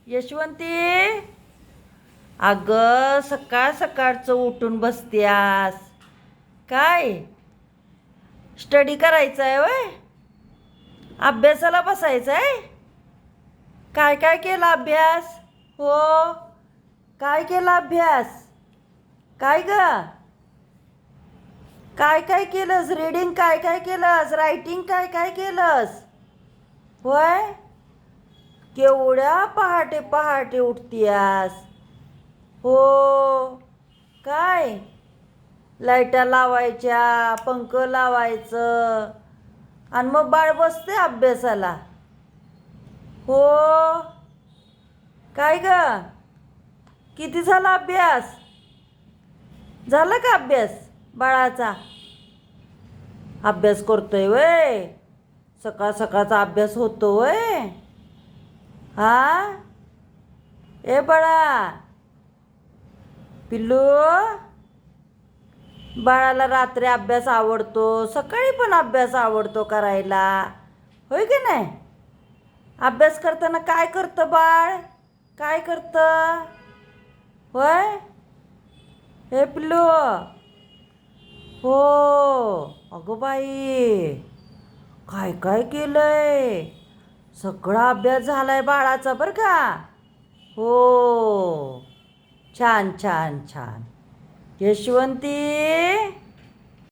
यशवंती, अगं सकाळ सकाळचं उठून बसत्यास. काय स्टडी करायचं आहे वय? अभ्यासाला बसायचं आहे? काय काय केला अभ्यास? हो, काय केला अभ्यास? काय ग? काय काय केलंस? रीडिंग काय काय केलंस? रायटिंग काय काय केलंस? होय, केवढ्या पहाटे पहाटे उठतीयास? हो, काय लाईटा लावायच्या, पंख लावायचं आणि मग बाळ बसते अभ्यासाला. हो, काय ग? किती झाला अभ्यास? झाला का अभ्यास बाळाचा? अभ्यास करतोय वय? सकाळ सकाळचा अभ्यास होतो वय? हा, ए बाळा, पिल्लू, बाळाला रात्री अभ्यास आवडतो, सकाळी पण अभ्यास आवडतो करायला, होय की नाही? अभ्यास करताना काय करतं बाळ? काय करतं? होय, हे पिल्लू. हो, अगं बाई, काय काय केलंय? सगळा अभ्यास झालाय बाळाचा बरं का. हो, छान छान छान. यशवंती,